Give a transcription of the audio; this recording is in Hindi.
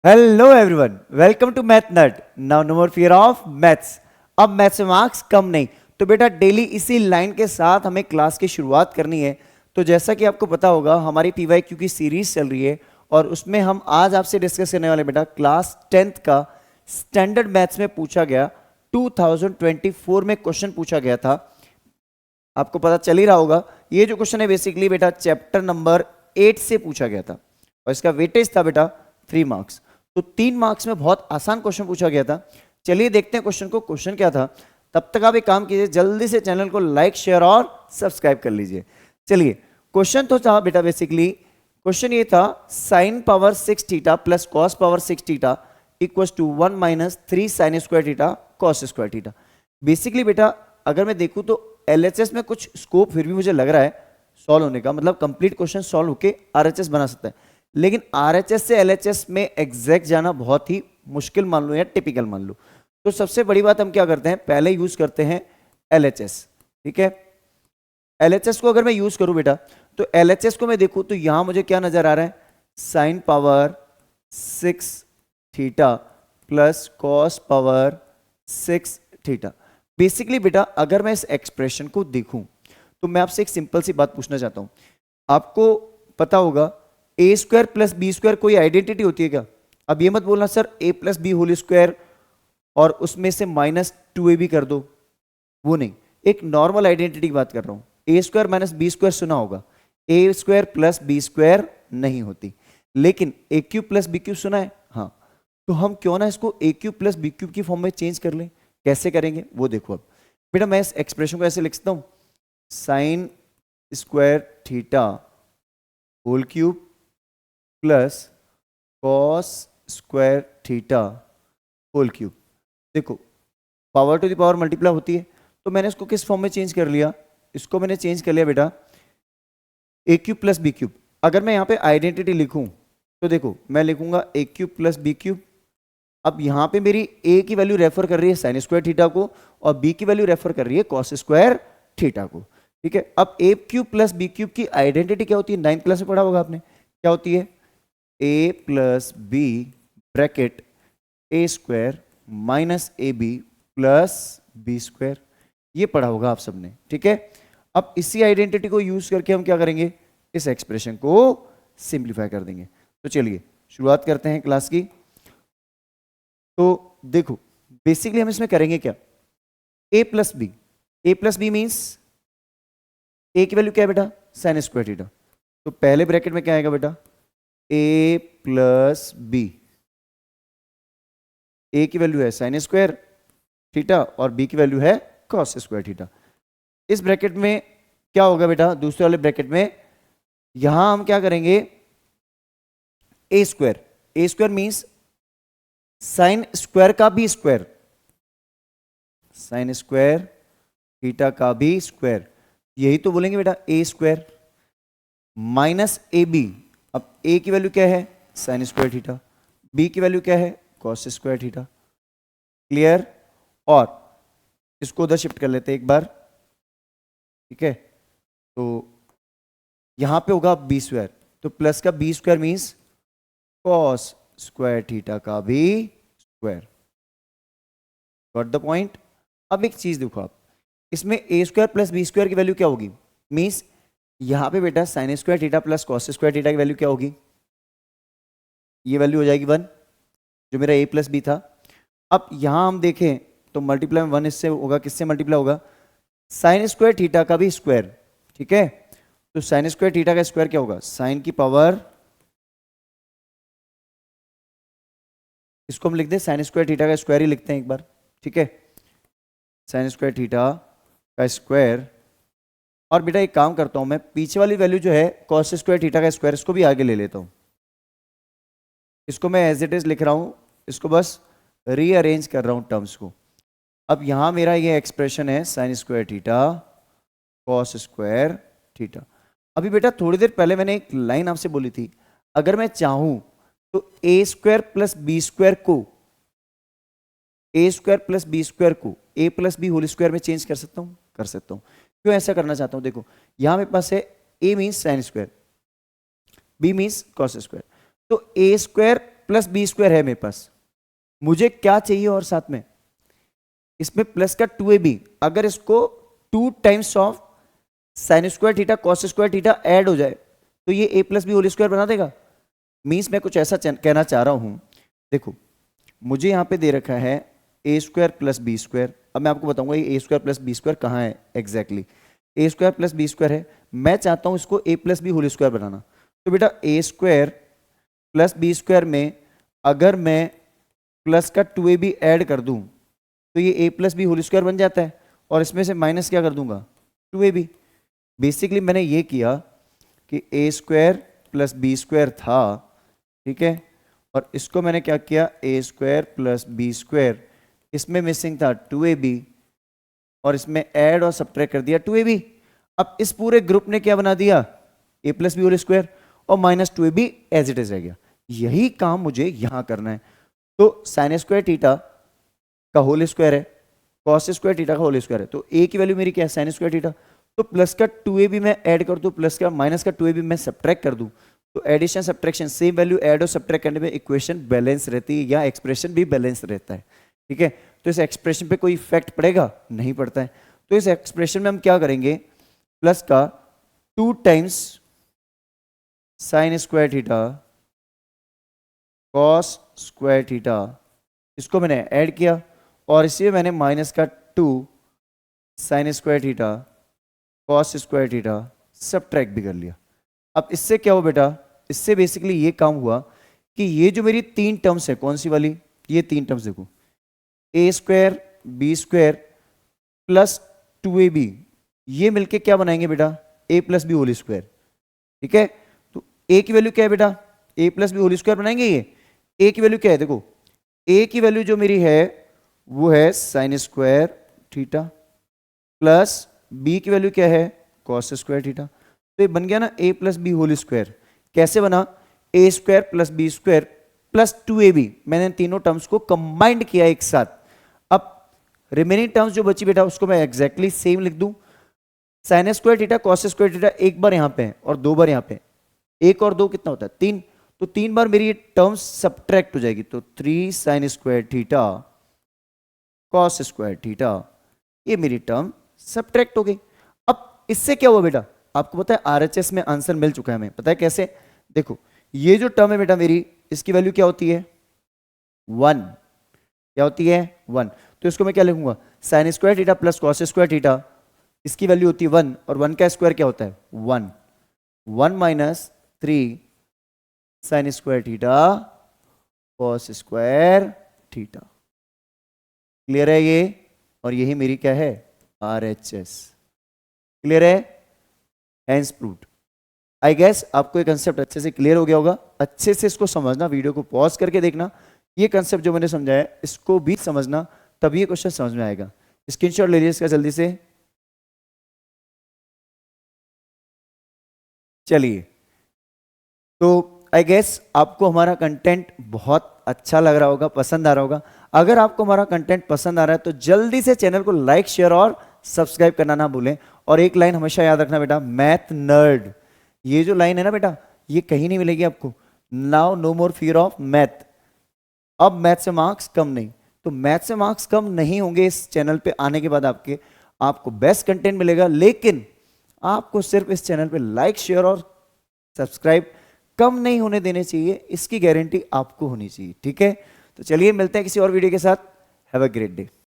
Hello everyone, welcome to math nut. Now no more fear of maths. अब मैथ्स में मार्क्स कम नहीं, तो बेटा डेली इसी लाइन के साथ हमें क्लास की शुरुआत करनी है। तो जैसा कि आपको पता होगा, हमारी पीवाईक्यू की सीरीज चल रही है और उसमें हम आज आपसे डिस्कस करने वाले बेटा क्लास 10th का स्टैंडर्ड मैथ्स में पूछा गया 2024 में क्वेश्चन पूछा गया था। आपको पता चल ही रहा होगा, ये जो क्वेश्चन है बेसिकली बेटा चैप्टर नंबर 8 से पूछा गया था और इसका वेटेज था बेटा 3 मार्क्स। तो 3 मार्क्स में बहुत आसान क्वेश्चन पूछा गया था। चलिए देखते हैं क्वेश्चन को। क्वेश्चन क्या था, तब तक आप एक काम कीजिए, जल्दी से चैनल को लाइक शेयर और सब्सक्राइब कर लीजिए। चलिए क्वेश्चन तो था बेटा, बेसिकली क्वेश्चन ये था sine power 6 theta plus cos power 6 theta equals to 1 minus 3 sine square theta cos square theta. Basically बेटा अगर मैं देखूं तो एलएचएस में कुछ स्कोप फिर भी मुझे लग रहा है सॉल्व होने का, मतलब कंप्लीट क्वेश्चन सॉल्व होके आरएचएस बना सकता है। लेकिन आरएचएस से एलएचएस में एग्जैक्ट जाना बहुत ही मुश्किल मान लो या टिपिकल मान लो। तो सबसे बड़ी बात हम क्या करते हैं, पहले यूज करते हैं एलएचएस। ठीक है, एलएचएस को अगर मैं यूज करूं बेटा, तो एलएचएस को मैं देखूं तो यहां मुझे क्या नजर आ रहा है, sign power 6 theta plus cos power 6 theta. Basically बेटा अगर मैं इस एक्सप्रेशन को देखूं तो मैं आपसे एक सिंपल सी बात पूछना चाहता हूं। आपको पता होगा ए स्क्वायर प्लस बी स्क्वायर कोई आइडेंटिटी होती है क्या? अब ये मत बोलना सर ए प्लस बी होल स्क्वायर और उसमें से -2ab कर दो, वो नहीं। एक नॉर्मल आइडेंटिटी की बात कर रहा हूं। ए स्क्वायर माइनस बी स्क्वायर सुना होगा, ए स्क्वायर प्लस बी स्क्वायर नहीं होती, लेकिन ए क्यूब प्लस बी क्यूब सुना है? हाँ, तो हम क्यों ना इसको ए क्यूब प्लस बी क्यूब की फॉर्म में चेंज कर लें। कैसे करेंगे वो देखो। अब बेटा मैं इस एक्सप्रेशन को ऐसे लिख सकता हूं, sine square theta whole cube plus cos square theta whole cube. देखो power to the power multiply होती है, तो मैंने इसको किस फॉर्म में चेंज कर लिया, इसको मैंने चेंज कर लिया बेटा ए क्यूब प्लस बी क्यूब। अगर मैं यहाँ पे आइडेंटिटी लिखूं तो देखो मैं लिखूंगा ए क्यूब प्लस बी क्यूब। अब यहाँ पे मेरी ए की वैल्यू रेफर कर रही है साइन स्क्वायर थीटा को और बी की वैल्यू रेफर कर रही है कॉस स्क्वायर थीटा को। ठीक है, अब ए क्यूब प्लस बी क्यूब की आइडेंटिटी क्या होती है, 9th क्लास में पढ़ा होगा आपने, क्या होती है, A plus B bracket A square minus A B plus B square. ये पढ़ा होगा आप सबने। ठीक है, अब इसी आइडेंटिटी को यूज करके हम क्या करेंगे, इस एक्सप्रेशन को सिंप्लीफाई कर देंगे। तो चलिए शुरुआत करते हैं क्लास की। तो देखो बेसिकली हम इसमें करेंगे क्या, ए प्लस बी मीन्स ए की वैल्यू क्या है बेटा, साइन स्क्वायर थीटा। तो पहले ब्रैकेट में क्या आएगा बेटा, ए प्लस बी, ए की वैल्यू है साइन स्क्वायर थीटा और बी की वैल्यू है कॉस स्क्वायर थीटा। इस ब्रैकेट में क्या होगा बेटा, दूसरे वाले ब्रैकेट में यहां हम क्या करेंगे, ए स्क्वायर मीन्स साइन स्क्वायर का भी स्क्वायर, साइन स्क्वायर थीटा का भी स्क्वायर, यही तो बोलेंगे बेटा ए स्क्वायर माइनस ए बी। अब ए की वैल्यू क्या है, साइन स्क्वायर थीटा, बी की वैल्यू क्या है, कॉस स्क्वायर थीटा। क्लियर? और इसको उधर शिफ्ट कर लेते हैं एक बार। ठीक है, तो यहां पे होगा बी स्क्वायर, तो प्लस का B square means cos square theta का भी स्क्वायर। Got the point? अब एक चीज देखो आप, इसमें ए स्क्वायर प्लस बी स्क्वायर की वैल्यू क्या होगी, मीन्स यहां पे बेटा sign square theta plus cos square theta की वैल्यू क्या होगी, ये वैल्यू हो जाएगी 1, जो मेरा ए प्लस बी था। अब यहां हम देखें तो मल्टीप्लाई 1 इससे होगा, किससे मल्टीप्लाई होगा, साइन स्क्वायर थीटा का भी स्क्वायर। ठीक है, तो साइन स्क्वायर थीटा का स्क्वायर क्या होगा, साइन की पावर, इसको हम लिख दें साइन स्क्वायर थीटा का स्क्वायर ही लिखते हैं एक बार। ठीक है, साइन स्क्वायर थीटा का स्क्वायर। और बेटा एक काम करता हूं मैं, पीछे वाली वैल्यू जो है कॉस स्क्वायर थीटा का स्क्वायर, इसको भी आगे ले लेता हूं। इसको मैं एज इट इज लिख रहा हूं, इसको बस रीअरेंज कर रहा हूं टर्म्स को। अब यहां मेरा ये एक्सप्रेशन है sine square theta cos square theta. अभी बेटा थोड़ी देर पहले मैंने एक लाइन आपसे बोली थी, अगर मैं चाहूं तो A square plus B square को, ए स्क्वायर प्लस बी स्क्वायर को ए प्लस बी होल स्क्वायर में चेंज कर सकता हूं, कर सकता हूं। क्यों ऐसा करना चाहता हूं, देखो यहां मेरे पास है A means sine square, B means cos square, तो A square plus B square है मेरे पास, मुझे क्या चाहिए और साथ में इसमें प्लस का 2ab, अगर इसको 2 times of sine square theta cos square theta add हो जाए तो ये a plus B whole square बना देगा। मीन्स मैं कुछ ऐसा कहना चाह रहा हूं, देखो मुझे यहां पे दे रखा है ए स्क्वायर प्लस बी स्क्वायर। अब मैं आपको बताऊंगा ये ए स्क्वायर प्लस बी स्क्वायर कहाँ है एग्जैक्टली। ए स्क्वायर प्लस बी स्क्वायर है, मैं चाहता हूं इसको ए प्लस बी होल स्क्वायर बनाना। तो बेटा ए स्क्वायर प्लस बी स्क्वायर में अगर मैं प्लस का 2ab ऐड कर दूं तो ये ए प्लस बी होल स्क्वायर बन जाता है, और इसमें से माइनस क्या कर दूंगा 2ab। बेसिकली मैंने ये किया कि ए स्क्वायर प्लस बी स्क्वायर था, ठीक है, और इसको मैंने क्या किया ए स्क्वायर प्लस बी स्क्वायर, इसमें मिसिंग था 2ab और इसमें ऐड और सब्ट्रैक्ट कर दिया 2ab। अब इस पूरे ग्रुप ने क्या बना दिया A plus B whole square और minus 2ab as it is रह गया। यही काम मुझे यहां करना है। तो साइन स्क्वायर थीटा का होल स्क्वायर है, कॉस स्क्वायर थीटा का होल स्क्वायर है, तो ए की वैल्यू मेरी क्या है साइन स्क्वायर थीटा। तो प्लस का 2ab मैं ऐड कर दूं, प्लस का माइनस का 2ab मैं सब्ट्रैक्ट कर दूं, तो addition subtraction same value add और सब्ट्रैक्ट करने में इक्वेशन बैलेंस रहती है या एक्सप्रेशन भी बैलेंस रहता है, ठीक है। तो इस एक्सप्रेशन पे कोई इफेक्ट पड़ेगा नहीं पड़ता है। तो इस एक्सप्रेशन में हम क्या करेंगे, प्लस का 2 times sign square theta cos square theta, इसको मैंने ऐड किया और इसी में मैंने माइनस का 2 sign square theta cos square theta subtract भी कर लिया। अब इससे क्या हुआ बेटा, इससे बेसिकली ये काम हुआ कि ये जो मेरी 3 टर्म्स है, कौन सी वाली, ये 3 टर्म्स देखो, A square B square plus 2ab, ये मिलके क्या बनाएंगे बेटा A plus B whole square, ठीक है। तो ए की वैल्यू क्या है बेटा, A plus B whole square बनाएंगे। ये ए की वैल्यू क्या है, देखो ए की वैल्यू जो मेरी है वो है sine square theta plus B की वैल्यू क्या है कॉस स्क्वायर थीटा। तो ये बन गया ना A plus B whole square. कैसे बना, A square plus B square plus 2ab, मैंने तीनों टर्म्स को कंबाइंड किया एक साथ। अब रिमेनिंग टर्म्स जो बची बेटा उसको मैं एग्जैक्टली सेम लिख दूं, sign square theta cos square theta एक बार यहां पे है और 2 बार यहां पे, 1 और 2 कितना होता है 3, तो 3 बार मेरी ये टर्म्स सब्ट्रैक्ट हो जाएगी। तो 3 sine square theta cos square theta, ये मेरी टर्म सब्ट्रैक्ट हो गई। अब इससे क्या हुआ बेटा, आपको पता है आरएचएस में आंसर मिल चुका है हमें, पता है कैसे, देखो ये जो टर्म है बेटा मेरी, इसकी वैल्यू क्या होती है 1, क्या होती है 1। तो इसको मैं क्या लिखूंगा sign square theta plus cos square theta, इसकी वैल्यू होती है 1 और 1 का स्क्वायर क्या होता है 1, 1 minus 3 sine square theta cos square theta. Clear है ये, और यही मेरी क्या है आरएचएस। क्लियर है, हैंस प्रूव्ड। आई गेस आपको ये कंसेप्ट अच्छे से क्लियर हो गया होगा। अच्छे से इसको समझना, वीडियो को पॉज करके देखना, ये कंसेप्ट जो मैंने समझाया इसको भी समझना, तभी ये क्वेश्चन समझ में आएगा। स्क्रीनशॉट ले लीजिए इसका जल्दी से। चलिए, तो आई गेस आपको हमारा कंटेंट बहुत अच्छा लग रहा होगा, पसंद आ रहा होगा। अगर आपको हमारा कंटेंट पसंद आ रहा है तो जल्दी से चैनल को लाइक शेयर और सब्सक्राइब करना ना भूलें। और एक लाइन हमेशा याद रखना बेटा, मैथ नर्ड, ये जो लाइन है ना बेटा, ये कहीं नहीं मिलेगी आपको। Now no more fear of math, अब मैथ से मार्क्स कम नहीं। तो मैथ से मार्क्स कम नहीं होंगे इस चैनल पे आने के बाद, आपको बेस्ट कंटेंट मिलेगा, लेकिन आपको सिर्फ इस चैनल पे लाइक शेयर और सब्सक्राइब कम नहीं होने देने चाहिए, इसकी गारंटी आपको होनी चाहिए, ठीक है। तो चलिए मिलते हैं किसी और वीडियो के साथ। Have a great day.